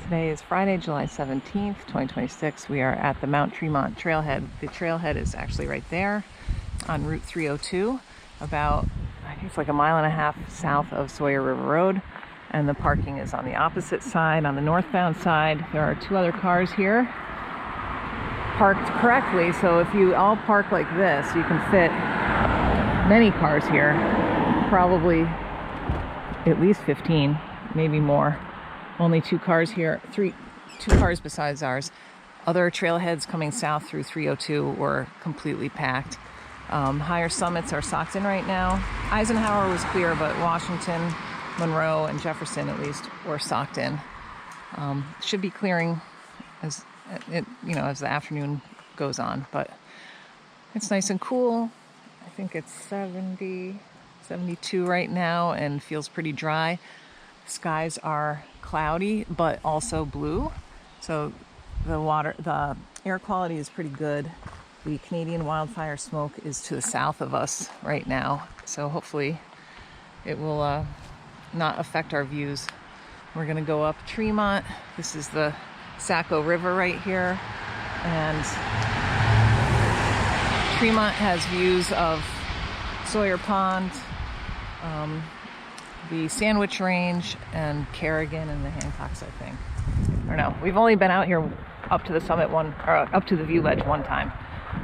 Today is Friday, July 17th, 2026. We are at the Mount Tremont trailhead. The trailhead is actually right there on Route 302, about, I think it's like a mile and a half south of Sawyer River Road. And the parking is on the opposite side, on the northbound side. There are two other cars here parked correctly. So if you all park like this, you can fit many cars here, probably at least 15, maybe more. Only two cars here, two cars besides ours. Other trailheads coming south through 302 were completely packed. Higher summits are socked in right now. Eisenhower was clear, but Washington, Monroe, and Jefferson at least were socked in. Should be clearing as the afternoon goes on, but it's nice and cool. I think it's 70, 72 right now and feels pretty dry. Skies are cloudy, but also blue. So the air quality is pretty good. The Canadian wildfire smoke is to the south of us right now. So hopefully it will not affect our views. We're gonna go up Tremont. This is the Saco River right here. And Tremont has views of Sawyer Pond, the Sandwich Range, and Carrigan and the Hancocks, I think. I don't know. We've only been out here up to the summit up to the view ledge one time.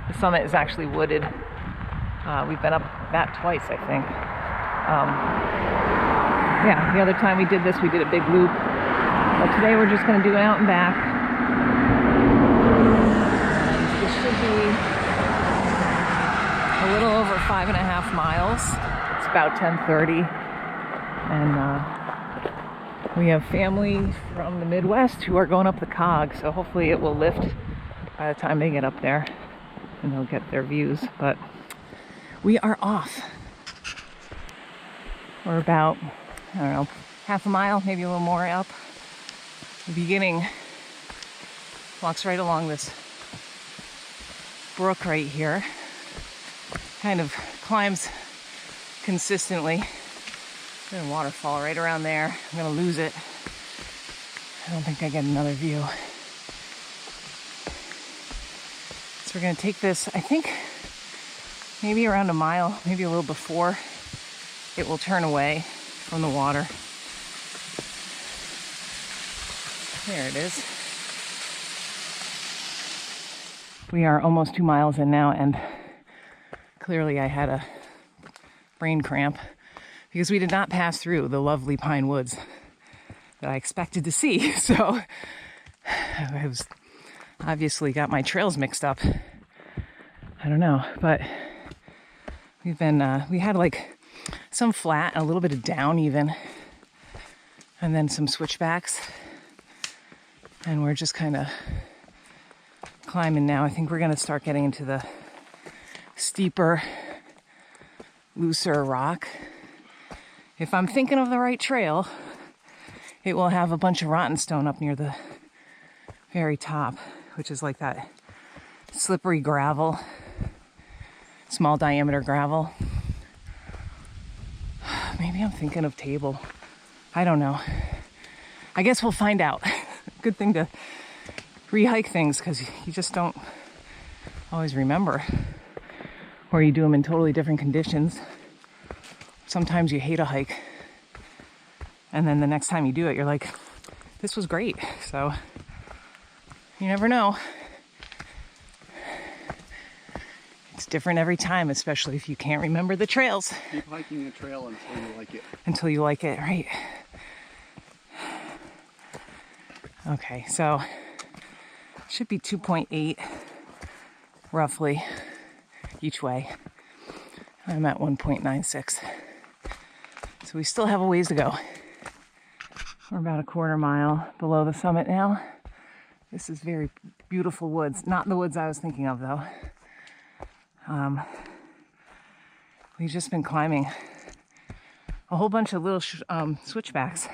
The summit is actually wooded. We've been up that twice, I think. Yeah, the other time we did this, we did a big loop. But today we're just going to do it out and back. And this should be a little over 5.5 miles. It's about 10:30. And we have family from the Midwest who are going up the cog, so hopefully it will lift by the time they get up there and they'll get their views. But we are off. We're about, I don't know, half a mile, maybe a little more up. The beginning walks right along this brook right here. Kind of climbs consistently. There's a waterfall right around there. I'm gonna lose it. I don't think I get another view. So we're gonna take this, I think, maybe around a mile, maybe a little before it will turn away from the water. There it is. We are almost 2 miles in now, and clearly I had a brain cramp because we did not pass through the lovely pine woods that I expected to see. So I was obviously got my trails mixed up. I don't know, but we've been, we had like some flat and a little bit of down even, and then some switchbacks. And we're just kind of climbing now. I think we're gonna start getting into the steeper, looser rock. If I'm thinking of the right trail, it will have a bunch of rotten stone up near the very top, which is like that slippery gravel, small diameter gravel. Maybe I'm thinking of Table. I don't know. I guess we'll find out. Good thing to re-hike things, because you just don't always remember, or you do them in totally different conditions. Sometimes you hate a hike, and then the next time you do it, you're like, this was great. So you never know. It's different every time, especially if you can't remember the trails. Keep hiking a trail until you like it. Until you like it, right? Okay, so should be 2.8 roughly each way. I'm at 1.96. So we still have a ways to go. We're about a 1/4 mile below the summit now. This is very beautiful woods. Not the woods I was thinking of, though. We've just been climbing a whole bunch of little switchbacks,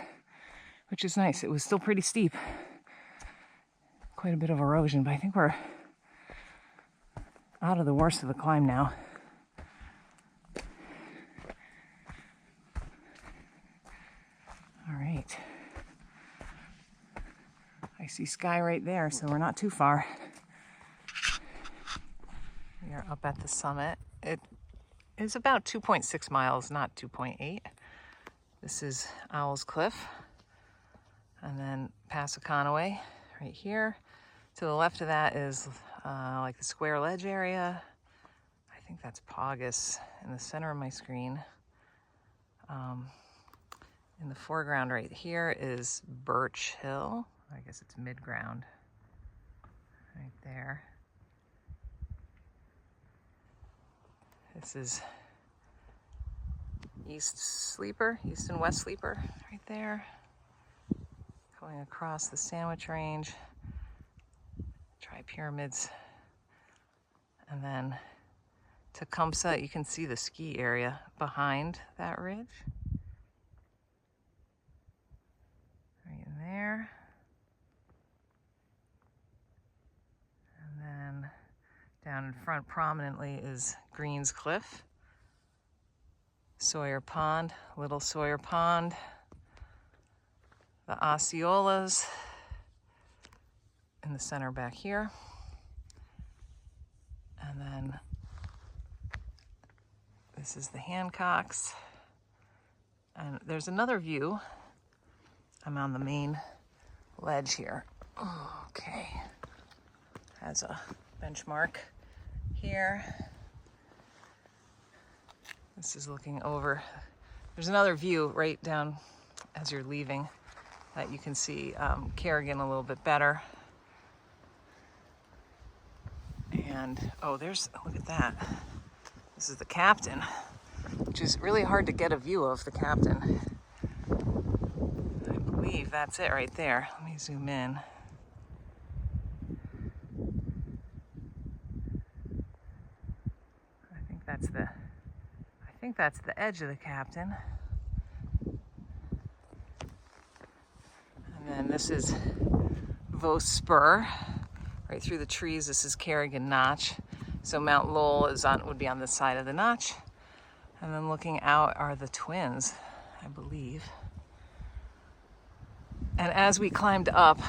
which is nice. It was still pretty steep. Quite a bit of erosion, but I think we're out of the worst of the climb now. All right. I see sky right there, so we're not too far. We are up at the summit. It is about 2.6 miles, not 2.8. This is Owl's Cliff. And then Passaconaway right here. To the left of that is like the Square Ledge area. I think that's Paugus in the center of my screen. In the foreground right here is Birch Hill. I guess it's mid-ground right there. This is East and West Sleeper right there. Going across the Sandwich Range, Tri-Pyramids, and then Tecumseh. You can see the ski area behind that ridge. Right in there. And then down in front prominently is Greens Cliff, Sawyer Pond, Little Sawyer Pond, the Osceolas in the center back here. And then this is the Hancocks. And there's another view. I'm on the main ledge here. Okay. Has a benchmark here. This is looking over. There's another view right down as you're leaving that you can see Kerrigan a little bit better. And look at that. This is the Captain, which is really hard to get a view of the Captain. I believe that's it right there. Let me zoom in. I think that's the edge of the Captain. And then this is Vos Spur. Right through the trees, this is Kerrigan Notch. So Mount Lowell would be on this side of the notch. And then looking out are the Twins, I believe. And as we climbed up,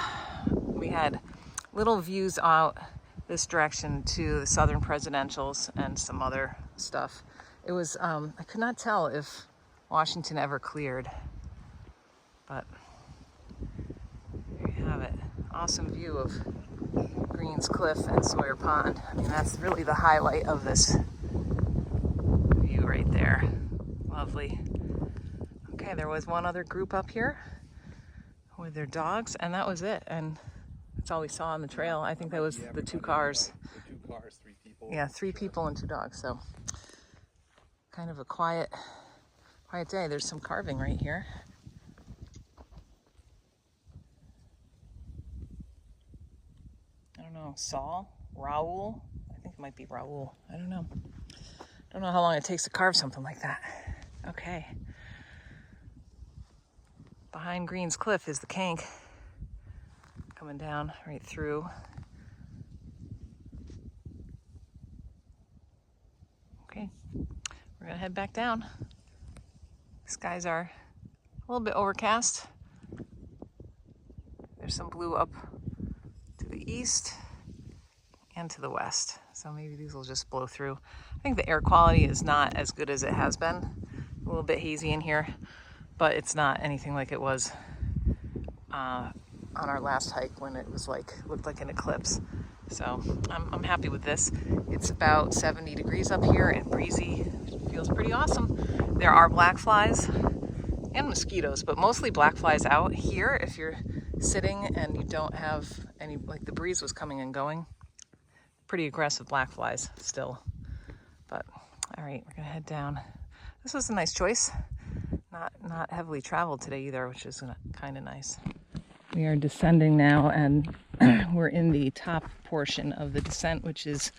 we had little views out this direction to the Southern Presidentials and some other stuff. It was, I could not tell if Washington ever cleared, but there you have it. Awesome view of Greens Cliff and Sawyer Pond. I mean, that's really the highlight of this view right there. Lovely. Okay, there was one other group up here with their dogs, and that was it. And that's all we saw on the trail. I think that was the 2 cars. The 2 cars, 3 people. Yeah, 3 people and 2 dogs. So kind of a quiet day. There's some carving right here. I don't know, Raul? I think it might be Raul. I don't know. I don't know how long it takes to carve something like that. Okay. Behind Greens Cliff is the Kank. Coming down right through. Okay, we're gonna head back down. Skies are a little bit overcast. There's some blue up to the east and to the west, so maybe these will just blow through. I think the air quality is not as good as it has been. A little bit hazy in here, but it's not anything like it was on our last hike when it was looked like an eclipse. So I'm happy with this. It's about 70 degrees up here and breezy. It feels pretty awesome. There are black flies and mosquitoes, but mostly black flies out here if you're sitting and you don't have any, like the breeze was coming and going. Pretty aggressive black flies still. But all right, we're gonna head down. This was a nice choice. Not heavily traveled today either, which is kind of nice. We are descending now, and we're in the top portion of the descent, which is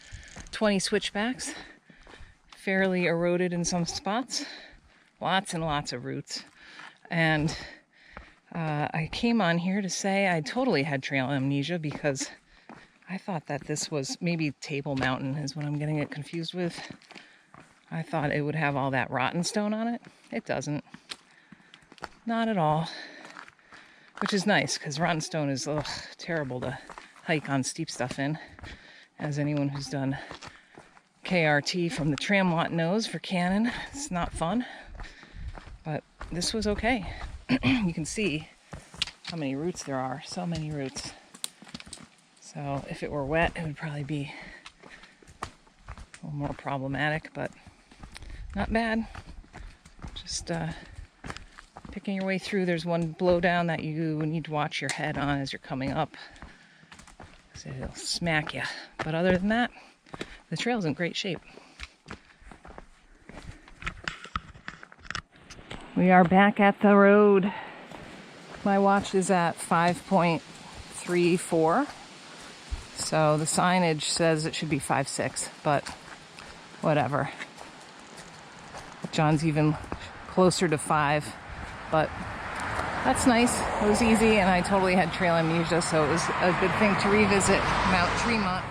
20 switchbacks, fairly eroded in some spots, lots and lots of roots. And I came on here to say I totally had trail amnesia because I thought that this was maybe Table Mountain is what I'm getting it confused with. I thought it would have all that rotten stone on it. It doesn't. Not at all. which is nice because rotten stone is terrible to hike on steep stuff in, as anyone who's done KRT from the Tremont knows. For Cannon, it's not fun, but this was okay. You can see how many roots there are, so many roots. So if it were wet, it would probably be a little more problematic, but not bad. Just picking your way through. There's one blowdown that you need to watch your head on as you're coming up, so it'll smack you. But other than that, the trail's in great shape. We are back at the road. My watch is at 5.34. So the signage says it should be 5.6, but whatever. John's even closer to 5, but that's nice. It was easy, and I totally had trail amnesia, so it was a good thing to revisit Mount Tremont.